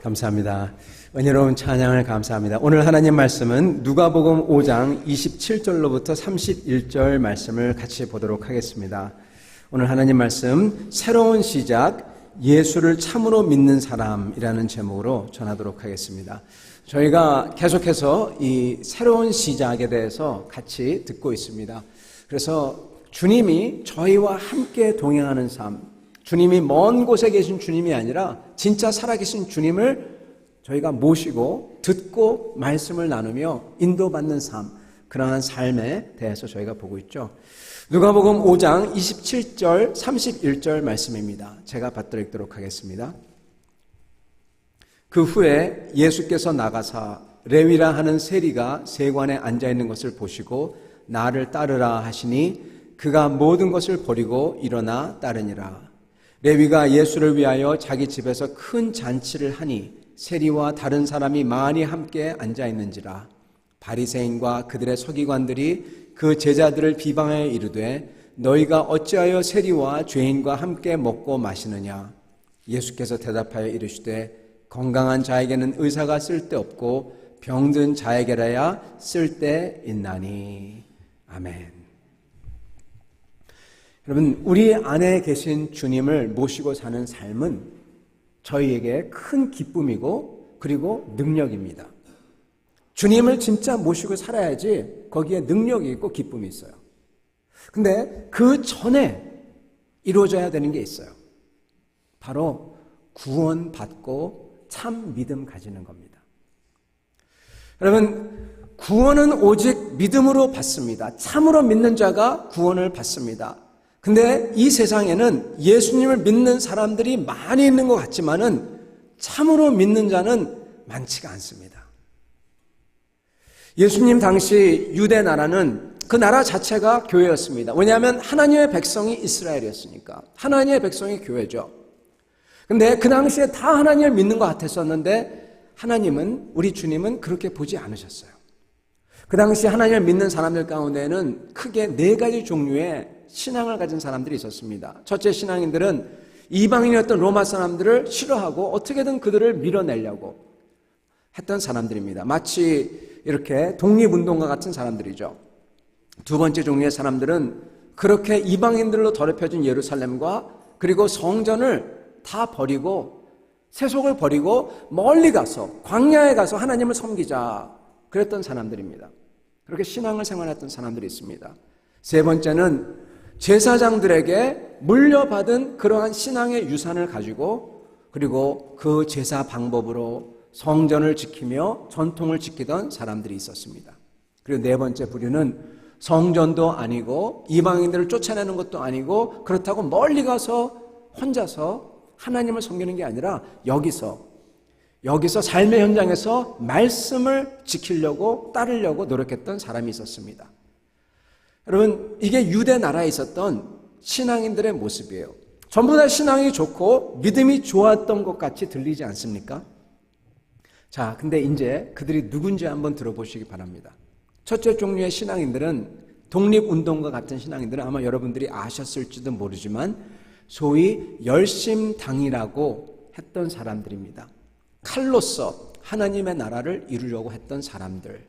감사합니다. 은혜로운 찬양을 감사합니다. 오늘 하나님 말씀은 누가복음 5장 27절로부터 31절 말씀을 같이 보도록 하겠습니다. 오늘 하나님 말씀 새로운 시작, 예수를 참으로 믿는 사람이라는 제목으로 전하도록 하겠습니다. 저희가 계속해서 이 새로운 시작에 대해서 같이 듣고 있습니다. 그래서 주님이 저희와 함께 동행하는 삶, 주님이 먼 곳에 계신 주님이 아니라 진짜 살아계신 주님을 저희가 모시고 듣고 말씀을 나누며 인도받는 삶, 그러한 삶에 대해서 저희가 보고 있죠. 누가복음 5장 27절 31절 말씀입니다. 제가 받들어 읽도록 하겠습니다. 그 후에 예수께서 나가사 레위라 하는 세리가 세관에 앉아있는 것을 보시고 나를 따르라 하시니 그가 모든 것을 버리고 일어나 따르니라. 레위가 예수를 위하여 자기 집에서 큰 잔치를 하니 세리와 다른 사람이 많이 함께 앉아있는지라. 바리새인과 그들의 서기관들이 그 제자들을 비방하여 이르되 너희가 어찌하여 세리와 죄인과 함께 먹고 마시느냐. 예수께서 대답하여 이르시되 건강한 자에게는 의사가 쓸데없고 병든 자에게라야 쓸데있나니. 아멘. 여러분, 우리 안에 계신 주님을 모시고 사는 삶은 저희에게 큰 기쁨이고 그리고 능력입니다. 주님을 진짜 모시고 살아야지 거기에 능력이 있고 기쁨이 있어요. 근데 그 전에 이루어져야 되는 게 있어요. 바로 구원받고 참 믿음 가지는 겁니다. 여러분, 구원은 오직 믿음으로 받습니다. 참으로 믿는 자가 구원을 받습니다. 근데 이 세상에는 예수님을 믿는 사람들이 많이 있는 것 같지만은 참으로 믿는 자는 많지가 않습니다. 예수님 당시 유대 나라는 그 나라 자체가 교회였습니다. 왜냐하면 하나님의 백성이 이스라엘이었으니까. 하나님의 백성이 교회죠. 근데 그 당시에 다 하나님을 믿는 것 같았었는데 하나님은, 우리 주님은 그렇게 보지 않으셨어요. 그 당시 하나님을 믿는 사람들 가운데는 크게 4가지 종류의 신앙을 가진 사람들이 있었습니다. 첫째, 신앙인들은 이방인이었던 로마 사람들을 싫어하고 어떻게든 그들을 밀어내려고 했던 사람들입니다. 마치 이렇게 독립운동가 같은 사람들이죠. 두 번째 종류의 사람들은 그렇게 이방인들로 더럽혀진 예루살렘과 그리고 성전을 다 버리고 세속을 버리고 멀리 가서 광야에 가서 하나님을 섬기자, 그랬던 사람들입니다. 그렇게 신앙을 생활했던 사람들이 있습니다. 세 번째는 제사장들에게 물려받은 그러한 신앙의 유산을 가지고 그리고 그 제사 방법으로 성전을 지키며 전통을 지키던 사람들이 있었습니다. 그리고 네 번째 부류는 성전도 아니고 이방인들을 쫓아내는 것도 아니고 그렇다고 멀리 가서 혼자서 하나님을 섬기는 게 아니라 여기서 삶의 현장에서 말씀을 지키려고 따르려고 노력했던 사람이 있었습니다. 여러분, 이게 유대 나라에 있었던 신앙인들의 모습이에요. 전부 다 신앙이 좋고 믿음이 좋았던 것 같이 들리지 않습니까? 자, 근데 이제 그들이 누군지 한번 들어보시기 바랍니다. 첫째 종류의 신앙인들은, 독립운동가 같은 신앙인들은 아마 여러분들이 아셨을지도 모르지만 소위 열심당이라고 했던 사람들입니다. 칼로서 하나님의 나라를 이루려고 했던 사람들.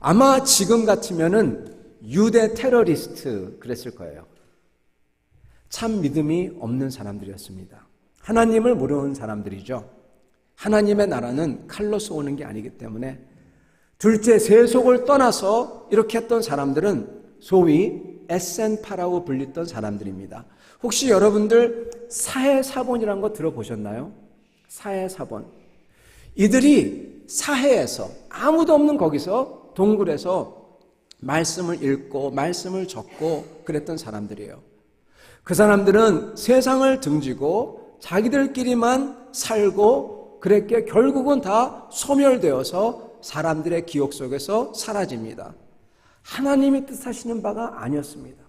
아마 지금 같으면은 유대 테러리스트 그랬을 거예요. 참 믿음이 없는 사람들이었습니다. 하나님을 모르는 사람들이죠. 하나님의 나라는 칼로 쏘는 게 아니기 때문에. 둘째, 세속을 떠나서 이렇게 했던 사람들은 소위 에센파라고 불렸던 사람들입니다. 혹시 여러분들 사해사본이라는 거 들어보셨나요? 사해사본. 이들이 사해에서, 아무도 없는 거기서 동굴에서 말씀을 읽고 말씀을 적고 그랬던 사람들이에요. 그 사람들은 세상을 등지고 자기들끼리만 살고 그랬기에 결국은 다 소멸되어서 사람들의 기억 속에서 사라집니다. 하나님이 뜻하시는 바가 아니었습니다.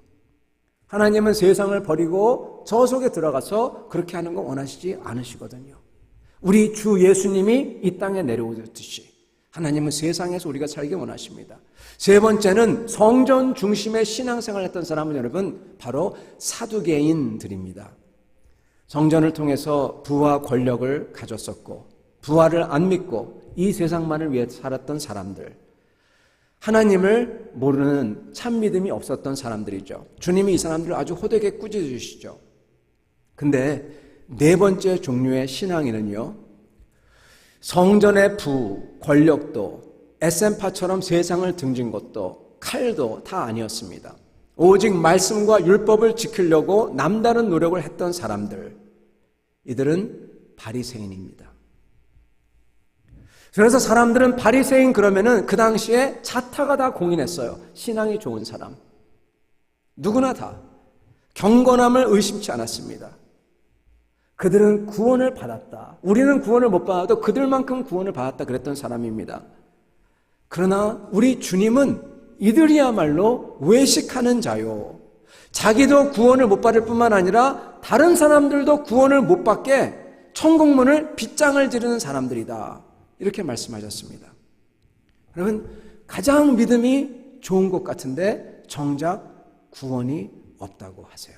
하나님은 세상을 버리고 저 속에 들어가서 그렇게 하는 거 원하시지 않으시거든요. 우리 주 예수님이 이 땅에 내려오셨듯이 하나님은 세상에서 우리가 살기 원하십니다. 세 번째는 성전 중심의 신앙생활을 했던 사람은 여러분 바로 사두개인들입니다. 성전을 통해서 부와 권력을 가졌었고 부활을 안 믿고 이 세상만을 위해 살았던 사람들, 하나님을 모르는 참 믿음이 없었던 사람들이죠. 주님이 이 사람들을 아주 호되게 꾸짖으시죠. 근데 네 번째 종류의 신앙인은요, 성전의 부, 권력도, 에센파처럼 세상을 등진 것도, 칼도 다 아니었습니다. 오직 말씀과 율법을 지키려고 남다른 노력을 했던 사람들, 이들은 바리새인입니다. 그래서 사람들은 바리새인 그러면은 그 당시에 자타가 다 공인했어요. 신앙이 좋은 사람. 누구나 다 경건함을 의심치 않았습니다. 그들은 구원을 받았다. 우리는 구원을 못 받아도 그들만큼 구원을 받았다 그랬던 사람입니다. 그러나 우리 주님은 이들이야말로 외식하는 자요. 자기도 구원을 못 받을 뿐만 아니라 다른 사람들도 구원을 못 받게 천국문을 빗장을 지르는 사람들이다. 이렇게 말씀하셨습니다. 여러분, 가장 믿음이 좋은 것 같은데 정작 구원이 없다고 하세요.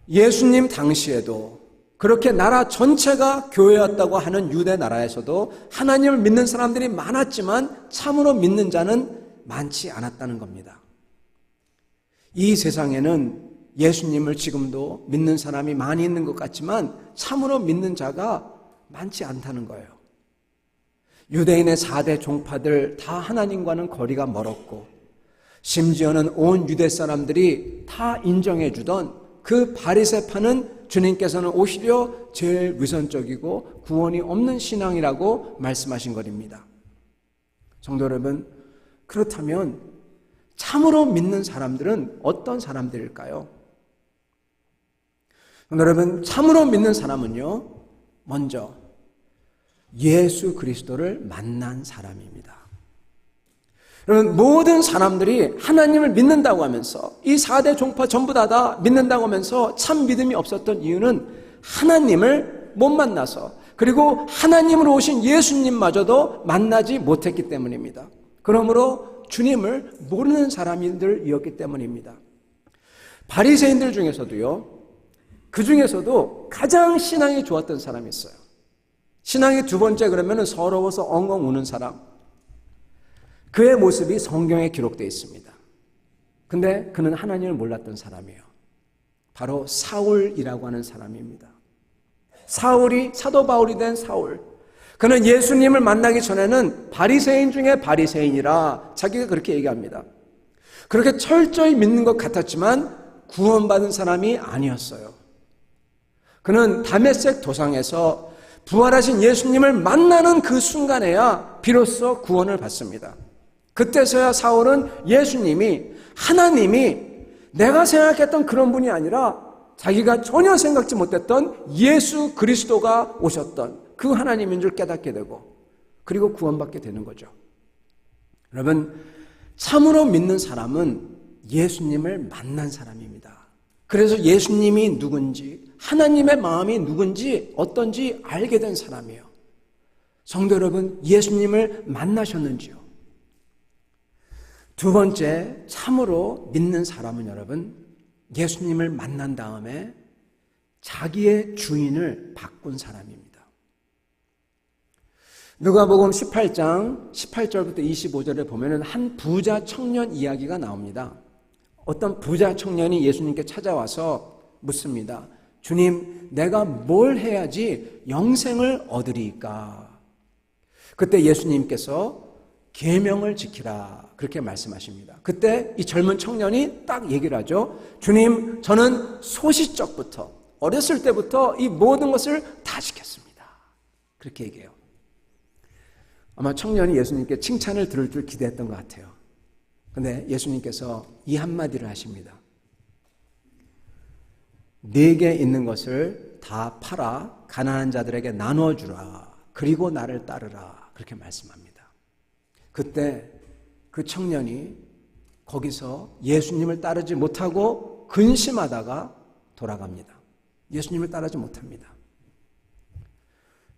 예수님 당시에도 그렇게 나라 전체가 교회였다고 하는 유대 나라에서도 하나님을 믿는 사람들이 많았지만 참으로 믿는 자는 많지 않았다는 겁니다. 이 세상에는 예수님을 지금도 믿는 사람이 많이 있는 것 같지만 참으로 믿는 자가 많지 않다는 거예요. 유대인의 4대 종파들 다 하나님과는 거리가 멀었고, 심지어는 온 유대 사람들이 다 인정해 주던 그 바리새파는 주님께서는 오히려 제일 위선적이고 구원이 없는 신앙이라고 말씀하신 것입니다. 성도 여러분, 그렇다면 참으로 믿는 사람들은 어떤 사람들일까요? 성도 여러분, 참으로 믿는 사람은요, 먼저 예수 그리스도를 만난 사람입니다. 여러분, 모든 사람들이 하나님을 믿는다고 하면서 이 4대 종파 전부 다 믿는다고 하면서 참 믿음이 없었던 이유는 하나님을 못 만나서, 그리고 하나님으로 오신 예수님마저도 만나지 못했기 때문입니다. 그러므로 주님을 모르는 사람들이었기 때문입니다. 바리새인들 중에서도요, 그 중에서도 가장 신앙이 좋았던 사람이 있어요. 신앙이 두 번째 그러면 서러워서 엉엉 우는 사람. 그의 모습이 성경에 기록되어 있습니다. 근데 그는 하나님을 몰랐던 사람이에요. 바로 사울이라고 하는 사람입니다. 사울이 사도 바울이 된 사울. 그는 예수님을 만나기 전에는 바리새인 중에 바리새인이라 자기가 그렇게 얘기합니다. 그렇게 철저히 믿는 것 같았지만 구원받은 사람이 아니었어요. 그는 다메섹 도상에서 부활하신 예수님을 만나는 그 순간에야 비로소 구원을 받습니다. 그때서야 사울은 예수님이, 하나님이 내가 생각했던 그런 분이 아니라 자기가 전혀 생각지 못했던 예수 그리스도가 오셨던 그 하나님인 줄 깨닫게 되고, 그리고 구원받게 되는 거죠. 여러분, 참으로 믿는 사람은 예수님을 만난 사람입니다. 그래서 예수님이 누군지, 하나님의 마음이 누군지, 어떤지 알게 된 사람이에요. 성도 여러분, 예수님을 만나셨는지요? 두 번째, 참으로 믿는 사람은 여러분, 예수님을 만난 다음에 자기의 주인을 바꾼 사람입니다. 누가복음 18장 18절부터 25절에 보면은 한 부자 청년 이야기가 나옵니다. 어떤 부자 청년이 예수님께 찾아와서 묻습니다. 주님, 내가 뭘 해야지 영생을 얻으리까? 그때 예수님께서 계명을 지키라, 그렇게 말씀하십니다. 그때 이 젊은 청년이 딱 얘기를 하죠. 주님, 저는 소시적부터, 어렸을 때부터 이 모든 것을 다 지켰습니다. 그렇게 얘기해요. 아마 청년이 예수님께 칭찬을 들을 줄 기대했던 것 같아요. 근데 예수님께서 이 한마디를 하십니다. 네게 있는 것을 다 팔아 가난한 자들에게 나눠주라. 그리고 나를 따르라. 그렇게 말씀합니다. 그때 그 청년이 거기서 예수님을 따르지 못하고 근심하다가 돌아갑니다. 예수님을 따르지 못합니다.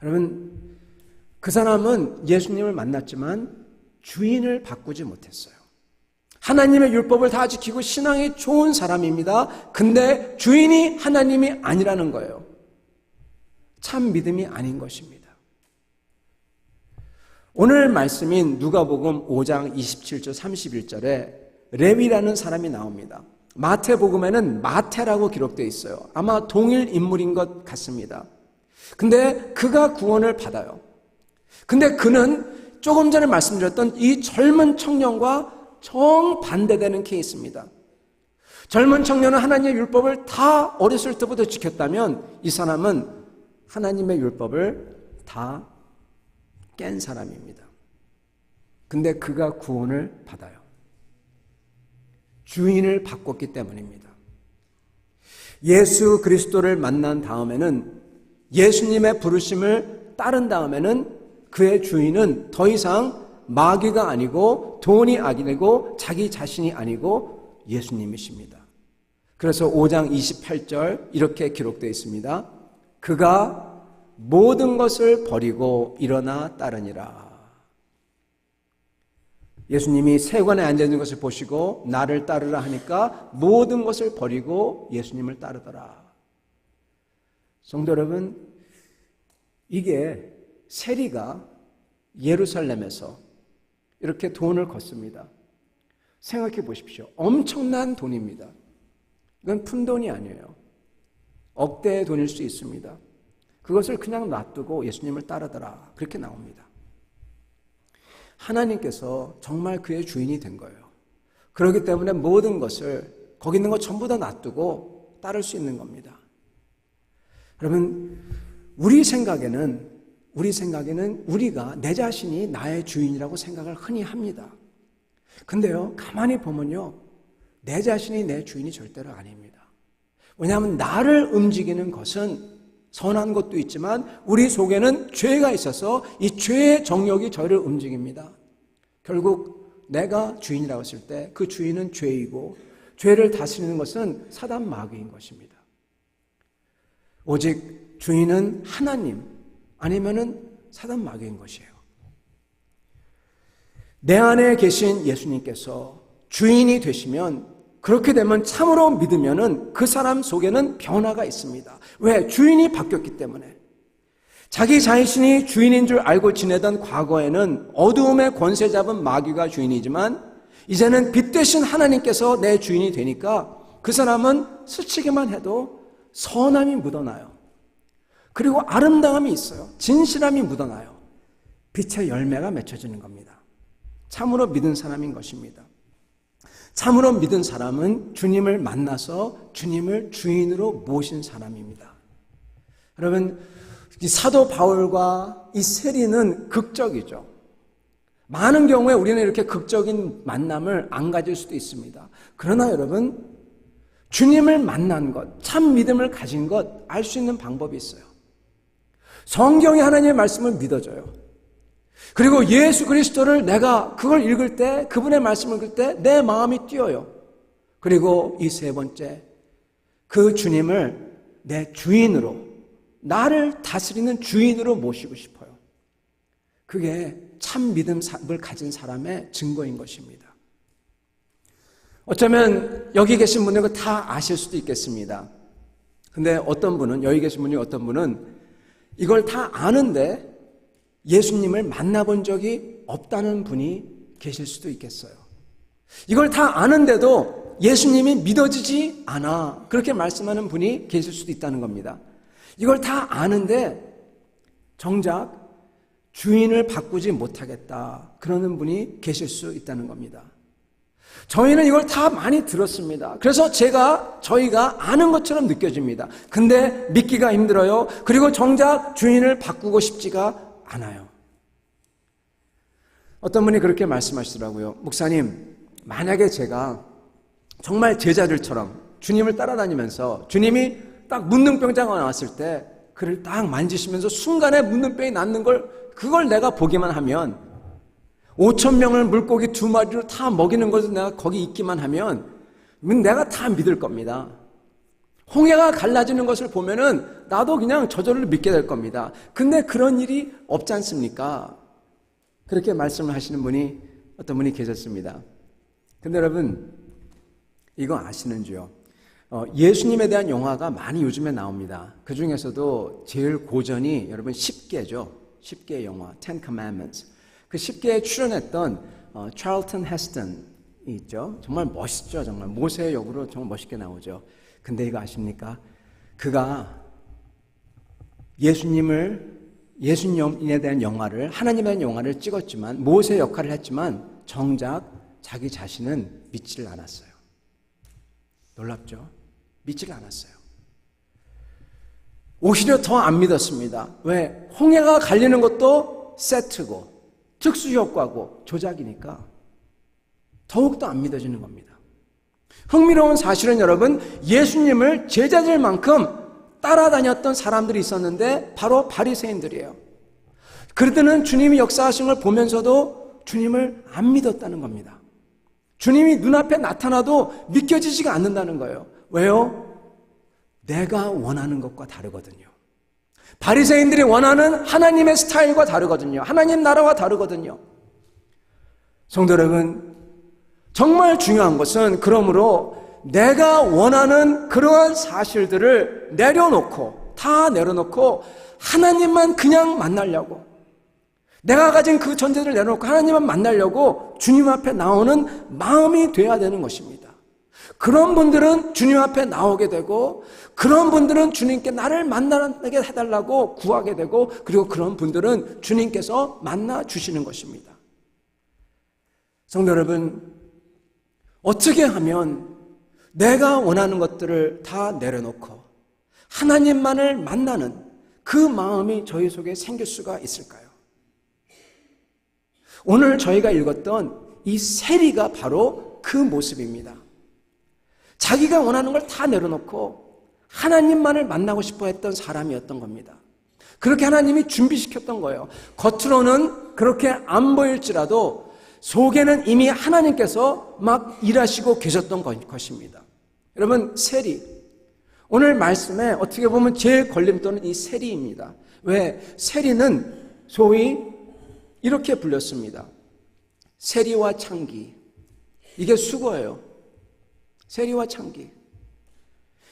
여러분, 그 사람은 예수님을 만났지만 주인을 바꾸지 못했어요. 하나님의 율법을 다 지키고 신앙이 좋은 사람입니다. 근데 주인이 하나님이 아니라는 거예요. 참 믿음이 아닌 것입니다. 오늘 말씀인 누가복음 5장 27절 31절에 레위라는 사람이 나옵니다. 마태복음에는 마태라고 기록되어 있어요. 아마 동일 인물인 것 같습니다. 근데 그가 구원을 받아요. 근데 그는 조금 전에 말씀드렸던 이 젊은 청년과 정반대되는 케이스입니다. 젊은 청년은 하나님의 율법을 다 어렸을 때부터 지켰다면 이 사람은 하나님의 율법을 다 깬 사람입니다. 근데 그가 구원을 받아요. 주인을 바꿨기 때문입니다. 예수 그리스도를 만난 다음에는 예수님의 부르심을 따른 다음에는 그의 주인은 더 이상 마귀가 아니고 돈이 아니고 자기 자신이 아니고 예수님이십니다. 그래서 5장 28절 이렇게 기록되어 있습니다. 그가 모든 것을 버리고 일어나 따르니라. 예수님이 세관에 앉아있는 것을 보시고 나를 따르라 하니까 모든 것을 버리고 예수님을 따르더라. 성도 여러분, 이게 세리가 예루살렘에서 이렇게 돈을 걷습니다. 생각해 보십시오. 엄청난 돈입니다. 이건 푼돈이 아니에요. 억대의 돈일 수 있습니다. 그것을 그냥 놔두고 예수님을 따르더라. 그렇게 나옵니다. 하나님께서 정말 그의 주인이 된 거예요. 그렇기 때문에 모든 것을 거기 있는 것 전부 다 놔두고 따를 수 있는 겁니다. 여러분, 우리 생각에는 우리가 내 자신이 나의 주인이라고 생각을 흔히 합니다. 근데요, 가만히 보면요, 내 자신이 내 주인이 절대로 아닙니다. 왜냐하면 나를 움직이는 것은 선한 것도 있지만 우리 속에는 죄가 있어서 이 죄의 정욕이 저를 움직입니다. 결국 내가 주인이라고 했을 때 그 주인은 죄이고 죄를 다스리는 것은 사단 마귀인 것입니다. 오직 주인은 하나님 아니면은 사단 마귀인 것이에요. 내 안에 계신 예수님께서 주인이 되시면 그렇게 되면 참으로 믿으면은 그 사람 속에는 변화가 있습니다. 왜? 주인이 바뀌었기 때문에. 자기 자신이 주인인 줄 알고 지내던 과거에는 어두움의 권세 잡은 마귀가 주인이지만 이제는 빛 되신 하나님께서 내 주인이 되니까 그 사람은 스치기만 해도 선함이 묻어나요. 그리고 아름다움이 있어요. 진실함이 묻어나요. 빛의 열매가 맺혀지는 겁니다. 참으로 믿은 사람인 것입니다. 참으로 믿은 사람은 주님을 만나서 주님을 주인으로 모신 사람입니다. 여러분, 이 사도 바울과 이 세리는 극적이죠. 많은 경우에 우리는 이렇게 극적인 만남을 안 가질 수도 있습니다. 그러나 여러분, 주님을 만난 것, 참 믿음을 가진 것 알 수 있는 방법이 있어요. 성경이 하나님의 말씀을 믿어줘요. 그리고 예수 그리스도를 내가 그걸 읽을 때, 그분의 말씀을 읽을 때 내 마음이 뛰어요. 그리고 이 세 번째, 그 주님을 내 주인으로, 나를 다스리는 주인으로 모시고 싶어요. 그게 참 믿음을 가진 사람의 증거인 것입니다. 어쩌면 여기 계신 분들은 다 아실 수도 있겠습니다. 근데 어떤 분은, 여기 계신 분이 어떤 분은 이걸 다 아는데 예수님을 만나본 적이 없다는 분이 계실 수도 있겠어요. 이걸 다 아는데도 예수님이 믿어지지 않아. 그렇게 말씀하는 분이 계실 수도 있다는 겁니다. 이걸 다 아는데 정작 주인을 바꾸지 못하겠다. 그러는 분이 계실 수 있다는 겁니다. 저희는 이걸 다 많이 들었습니다. 그래서 저희가 아는 것처럼 느껴집니다. 근데 믿기가 힘들어요. 그리고 정작 주인을 바꾸고 싶지가 않아요. 어떤 분이 그렇게 말씀하시더라고요. 목사님, 만약에 제가 정말 제자들처럼 주님을 따라다니면서 주님이 딱 문둥병자가 나왔을 때 그를 딱 만지시면서 순간에 문둥병이 낫는 그걸 내가 보기만 하면 5,000명을 물고기 2마리로 다 먹이는 것을 내가 거기 있기만 하면 내가 다 믿을 겁니다. 홍해가 갈라지는 것을 보면은 나도 그냥 저절로 믿게 될 겁니다. 근데 그런 일이 없지 않습니까? 그렇게 말씀을 하시는 분이 어떤 분이 계셨습니다. 근데 여러분, 이거 아시는지요? 예수님에 대한 영화가 많이 요즘에 나옵니다. 그 중에서도 제일 고전이 여러분 10개죠. 10개의 영화, Ten Commandments. 그 10개에 출연했던 찰튼 헤스턴이 있죠. 정말 멋있죠. 정말 모세의 역으로 정말 멋있게 나오죠. 근데 이거 아십니까? 그가 예수님에 대한 영화를, 하나님에 대한 영화를 찍었지만, 모세의 역할을 했지만 정작 자기 자신은 믿지를 않았어요. 놀랍죠? 믿지를 않았어요. 오히려 더 안 믿었습니다. 왜? 홍해가 갈리는 것도 세트고 특수효과고 조작이니까 더욱더 안 믿어지는 겁니다. 흥미로운 사실은 여러분, 예수님을 제자들 만큼 따라다녔던 사람들이 있었는데 바로 바리새인들이에요. 그들은 주님이 역사하신 걸 보면서도 주님을 안 믿었다는 겁니다. 주님이 눈앞에 나타나도 믿겨지지가 않는다는 거예요. 왜요? 내가 원하는 것과 다르거든요. 바리새인들이 원하는 하나님의 스타일과 다르거든요. 하나님 나라와 다르거든요. 성도 여러분, 정말 중요한 것은 그러므로 내가 원하는 그러한 사실들을 다 내려놓고 하나님만 그냥 만나려고, 내가 가진 그 전제들을 내려놓고 하나님만 만나려고 주님 앞에 나오는 마음이 돼야 되는 것입니다. 그런 분들은 주님 앞에 나오게 되고, 그런 분들은 주님께 나를 만나게 해달라고 구하게 되고, 그리고 그런 분들은 주님께서 만나 주시는 것입니다. 성도 여러분, 어떻게 하면 내가 원하는 것들을 다 내려놓고 하나님만을 만나는 그 마음이 저희 속에 생길 수가 있을까요? 오늘 저희가 읽었던 이 세리가 바로 그 모습입니다. 자기가 원하는 걸 다 내려놓고 하나님만을 만나고 싶어 했던 사람이었던 겁니다. 그렇게 하나님이 준비시켰던 거예요. 겉으로는 그렇게 안 보일지라도 속에는 이미 하나님께서 막 일하시고 계셨던 것입니다. 여러분, 세리. 오늘 말씀에 어떻게 보면 제일 걸림돌은 이 세리입니다. 왜? 세리는 소위 이렇게 불렸습니다. 세리와 창기. 이게 수거예요. 세리와 창기.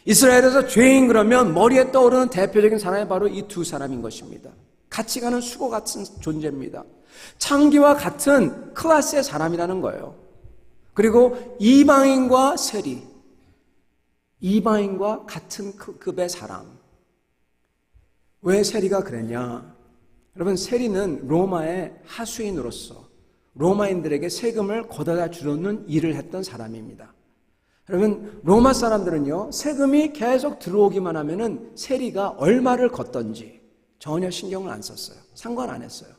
이스라엘에서 죄인 그러면 머리에 떠오르는 대표적인 사람이 바로 이 두 사람인 것입니다. 같이 가는 수고 같은 존재입니다. 창기와 같은 클래스의 사람이라는 거예요. 그리고 이방인과 세리, 이방인과 같은 급의 사람. 왜 세리가 그랬냐? 여러분, 세리는 로마의 하수인으로서 로마인들에게 세금을 걷어다 주는 일을 했던 사람입니다. 여러분, 로마 사람들은요, 세금이 계속 들어오기만 하면은 세리가 얼마를 걷던지 전혀 신경을 안 썼어요. 상관 안 했어요.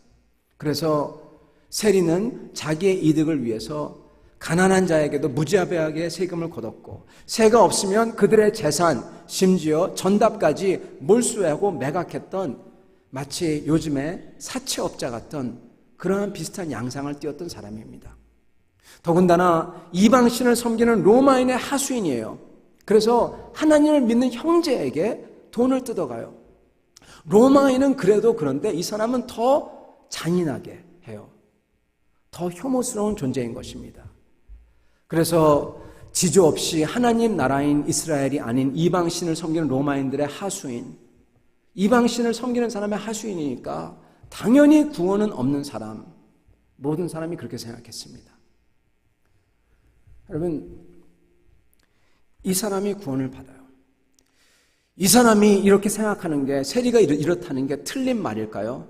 그래서 세리는 자기의 이득을 위해서 가난한 자에게도 무자비하게 세금을 걷었고, 세가 없으면 그들의 재산, 심지어 전답까지 몰수하고 매각했던, 마치 요즘의 사채업자 같던 그러한 비슷한 양상을 띄웠던 사람입니다. 더군다나 이방신을 섬기는 로마인의 하수인이에요. 그래서 하나님을 믿는 형제에게 돈을 뜯어가요. 로마인은 그래도 그런데 이 사람은 더 잔인하게 해요. 더 혐오스러운 존재인 것입니다. 그래서 지조 없이 하나님 나라인 이스라엘이 아닌 이방신을 섬기는 로마인들의 하수인, 이방신을 섬기는 사람의 하수인이니까 당연히 구원은 없는 사람, 모든 사람이 그렇게 생각했습니다. 여러분, 이 사람이 구원을 받아요. 이 사람이 이렇게 생각하는 게, 세리가 이렇다는 게 틀린 말일까요?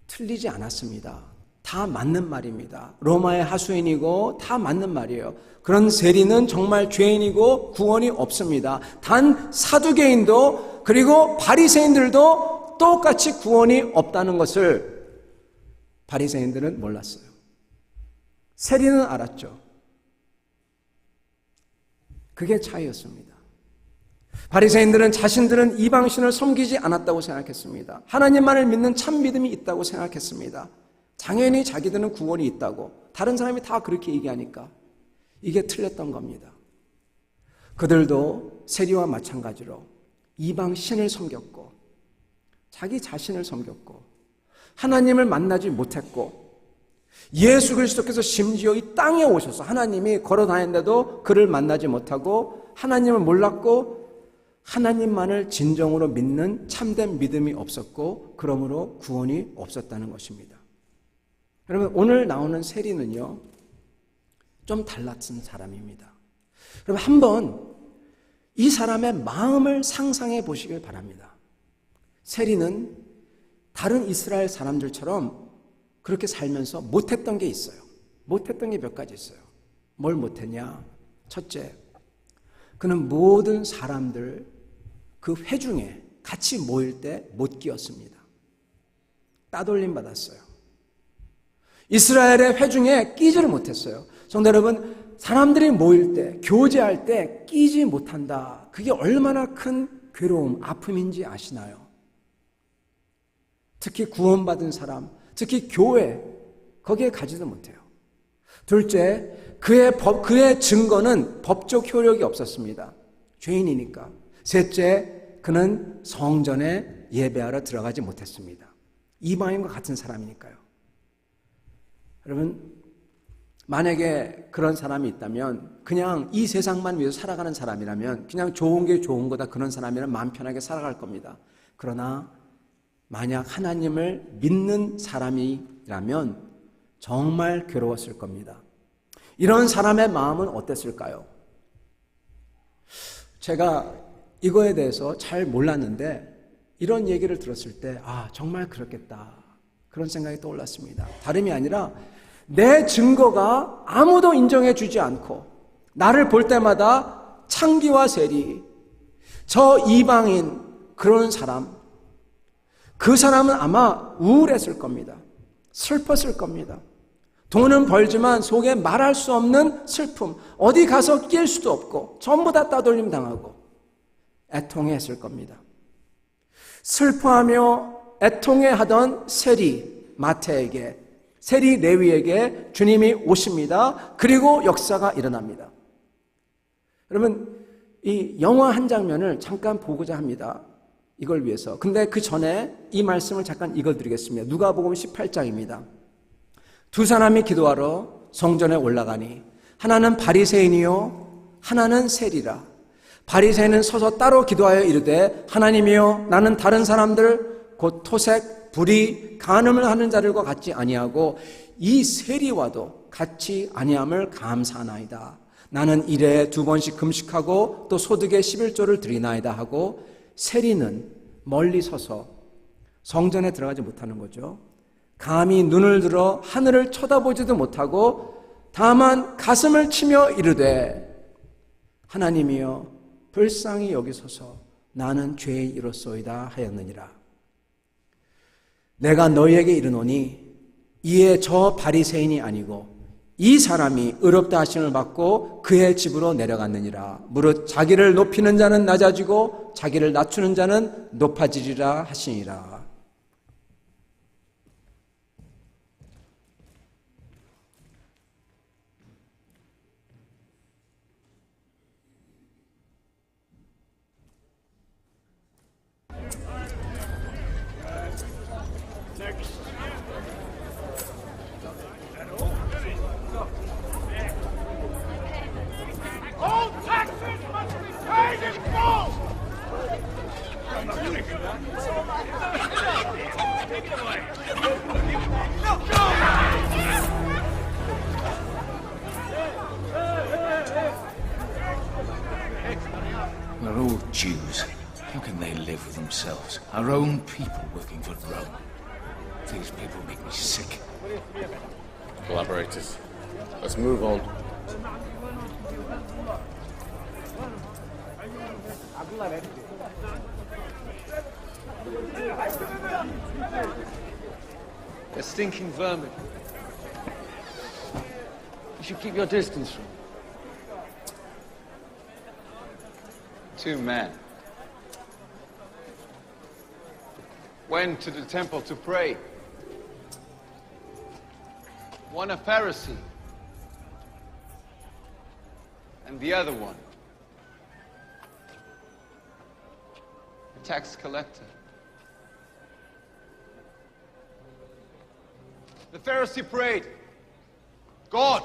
틀리지 않았습니다. 다 맞는 말입니다. 로마의 하수인이고 다 맞는 말이에요. 그런 세리는 정말 죄인이고 구원이 없습니다. 단 사두개인도 그리고 바리새인들도 똑같이 구원이 없다는 것을 바리새인들은 몰랐어요. 세리는 알았죠. 그게 차이였습니다. 바리새인들은 자신들은 이방신을 섬기지 않았다고 생각했습니다. 하나님만을 믿는 참 믿음이 있다고 생각했습니다. 당연히 자기들은 구원이 있다고, 다른 사람이 다 그렇게 얘기하니까 이게 틀렸던 겁니다. 그들도 세리와 마찬가지로 이방신을 섬겼고 자기 자신을 섬겼고 하나님을 만나지 못했고, 예수 그리스도께서 심지어 이 땅에 오셔서 하나님이 걸어 다녔는데도 그를 만나지 못하고 하나님을 몰랐고 하나님만을 진정으로 믿는 참된 믿음이 없었고 그러므로 구원이 없었다는 것입니다. 여러분 오늘 나오는 세리는요 좀 달라진 사람입니다. 여러분 한번 이 사람의 마음을 상상해 보시길 바랍니다. 세리는 다른 이스라엘 사람들처럼 그렇게 살면서 못했던 게 있어요. 못했던 게 몇 가지 있어요. 뭘 못했냐? 첫째, 그는 모든 사람들 그 회중에 같이 모일 때 못 끼었습니다. 따돌림 받았어요. 이스라엘의 회중에 끼지를 못했어요. 성도 여러분, 사람들이 모일 때, 교제할 때 끼지 못한다. 그게 얼마나 큰 괴로움, 아픔인지 아시나요? 특히 구원받은 사람, 특히 교회, 거기에 가지도 못해요. 둘째, 그의 증거는 법적 효력이 없었습니다. 죄인이니까. 셋째, 그는 성전에 예배하러 들어가지 못했습니다. 이방인과 같은 사람이니까요. 여러분, 만약에 그런 사람이 있다면 그냥 이 세상만 위해서 살아가는 사람이라면 그냥 좋은 게 좋은 거다 그런 사람이라면 마음 편하게 살아갈 겁니다. 그러나 만약 하나님을 믿는 사람이라면 정말 괴로웠을 겁니다. 이런 사람의 마음은 어땠을까요? 제가 이거에 대해서 잘 몰랐는데 이런 얘기를 들었을 때 정말 그렇겠다 그런 생각이 떠올랐습니다. 다름이 아니라 내 증거가 아무도 인정해 주지 않고 나를 볼 때마다 창기와 세리, 저 이방인 그런 사람, 그 사람은 아마 우울했을 겁니다. 슬펐을 겁니다. 돈은 벌지만 속에 말할 수 없는 슬픔, 어디 가서 낄 수도 없고 전부 다 따돌림 당하고 애통해했을 겁니다. 슬퍼하며 애통해하던 세리 마태에게, 세리 레위에게 주님이 오십니다. 그리고 역사가 일어납니다. 여러분, 이 영화 한 장면을 잠깐 보고자 합니다. 이걸 위해서. 근데 그 전에 이 말씀을 잠깐 읽어드리겠습니다. 누가복음 18장입니다. 두 사람이 기도하러 성전에 올라가니 하나는 바리새인이요 하나는 세리라. 바리새인은 서서 따로 기도하여 이르되 하나님이여 나는 다른 사람들 곧 토색, 불의, 간음을 하는 자들과 같이 아니하고 이 세리와도 같이 아니함을 감사하나이다. 나는 일에 2번씩 금식하고 또 소득의 11조를 드리나이다 하고 세리는 멀리 서서 성전에 들어가지 못하는 거죠. 감히 눈을 들어 하늘을 쳐다보지도 못하고 다만 가슴을 치며 이르되 하나님이여 불쌍히 여기소서 나는 죄인이로소이다 하였느니라. 내가 너희에게 이르노니 이에 저 바리새인이 아니고 이 사람이 의롭다 하심을 받고 그의 집으로 내려갔느니라. 무릇 자기를 높이는 자는 낮아지고 자기를 낮추는 자는 높아지리라 하시니라. We're all Jews. How can they live with themselves? Our own people working for Rome. These people make me sick. Collaborators. Let's move on. They're stinking vermin. You should keep your distance from them. Two men went to the temple to pray. One a Pharisee, and the other one a tax collector. The Pharisee prayed, God,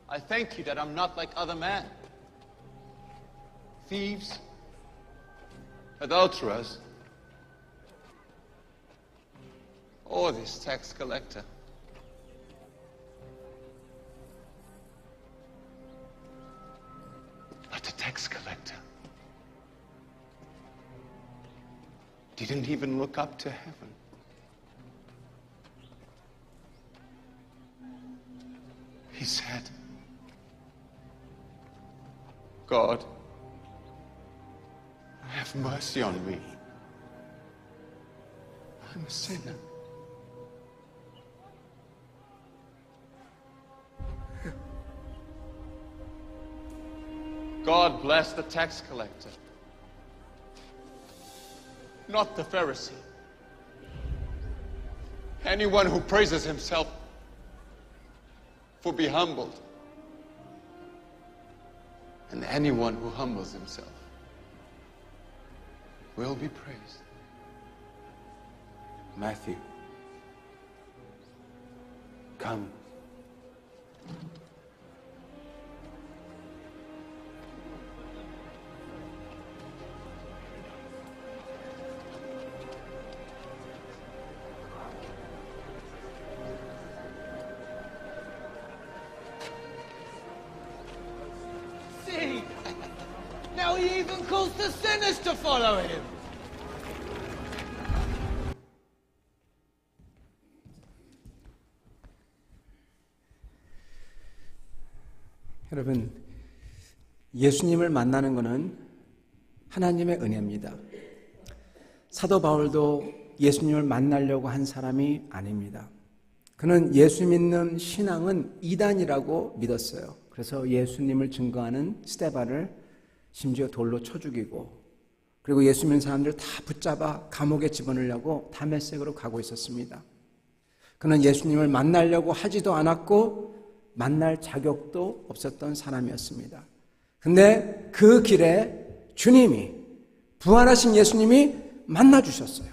I thank you that I'm not like other men, thieves, adulterers, or this tax collector. But the tax collector didn't even look up to heaven. He said, God, have mercy on me. I'm a sinner. God bless the tax collector, not the Pharisee. Anyone who praises himself will be humbled, and anyone who humbles himself will be praised. Matthew, come. See? Now he even calls the sinners to follow him. 여러분, 예수님을 만나는 것은 하나님의 은혜입니다. 사도 바울도 예수님을 만나려고 한 사람이 아닙니다. 그는 예수 믿는 신앙은 이단이라고 믿었어요. 그래서 예수님을 증거하는 스데반을 심지어 돌로 쳐 죽이고, 그리고 예수 믿는 사람들 다 붙잡아 감옥에 집어넣으려고 다메섹으로 가고 있었습니다. 그는 예수님을 만나려고 하지도 않았고 만날 자격도 없었던 사람이었습니다. 근데 그 길에 주님이, 부활하신 예수님이 만나주셨어요.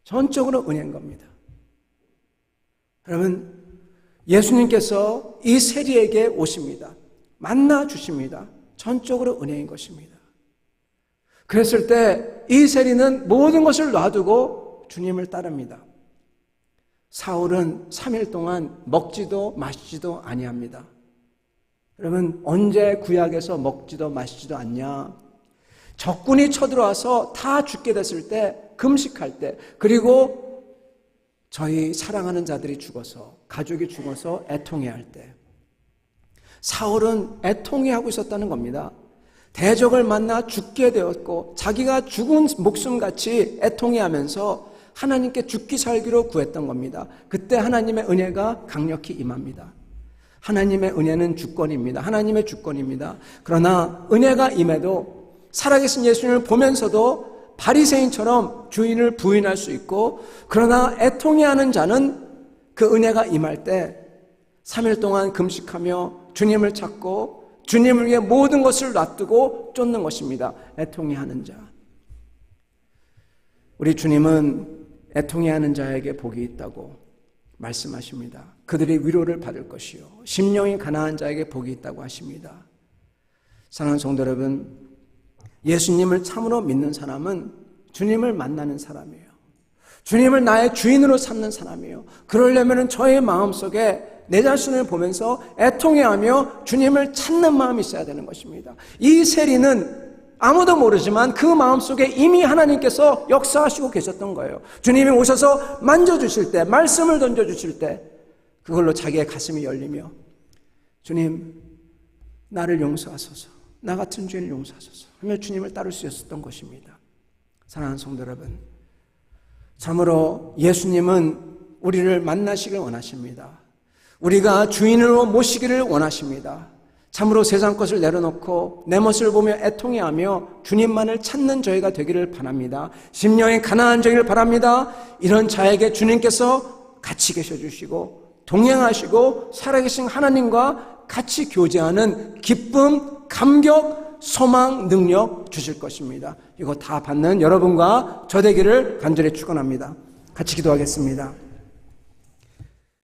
전적으로 은혜인 겁니다. 여러분, 예수님께서 이 세리에게 오십니다. 만나주십니다. 전적으로 은혜인 것입니다. 그랬을 때 이 세리는 모든 것을 놔두고 주님을 따릅니다. 사울은 3일 동안 먹지도 마시지도 아니합니다. 여러분, 언제 구약에서 먹지도 마시지도 않냐? 적군이 쳐들어와서 다 죽게 됐을 때, 금식할 때, 그리고 저희 사랑하는 자들이 죽어서, 가족이 죽어서 애통해할 때, 사울은 애통해하고 있었다는 겁니다. 대적을 만나 죽게 되었고 자기가 죽은 목숨같이 애통해하면서 하나님께 죽기 살기로 구했던 겁니다. 그때 하나님의 은혜가 강력히 임합니다. 하나님의 은혜는 주권입니다. 하나님의 주권입니다. 그러나 은혜가 임해도 살아계신 예수님을 보면서도 바리새인처럼 주인을 부인할 수 있고, 그러나 애통해하는 자는 그 은혜가 임할 때 3일 동안 금식하며 주님을 찾고 주님을 위해 모든 것을 놔두고 쫓는 것입니다. 애통해하는 자. 우리 주님은 애통해하는 자에게 복이 있다고 말씀하십니다. 그들이 위로를 받을 것이요 심령이 가난한 자에게 복이 있다고 하십니다. 사랑하는 성도 여러분, 예수님을 참으로 믿는 사람은 주님을 만나는 사람이에요. 주님을 나의 주인으로 삼는 사람이에요. 그러려면 저의 마음속에 내 자신을 보면서 애통해하며 주님을 찾는 마음이 있어야 되는 것입니다. 이 세리는 아무도 모르지만 그 마음속에 이미 하나님께서 역사하시고 계셨던 거예요. 주님이 오셔서 만져주실 때, 말씀을 던져주실 때 그걸로 자기의 가슴이 열리며 주님, 나를 용서하소서, 나 같은 죄인을 용서하소서 하며 주님을 따를 수 있었던 것입니다. 사랑하는 성도 여러분, 참으로 예수님은 우리를 만나시길 원하십니다. 우리가 주인으로 모시기를 원하십니다. 참으로 세상 것을 내려놓고 내 모습을 보며 애통해하며 주님만을 찾는 저희가 되기를 바랍니다. 심령이 가난한 저희를 바랍니다. 이런 자에게 주님께서 같이 계셔주시고 동행하시고 살아계신 하나님과 같이 교제하는 기쁨, 감격, 소망, 능력 주실 것입니다. 이거 다 받는 여러분과 저 되기를 간절히 축원합니다. 같이 기도하겠습니다.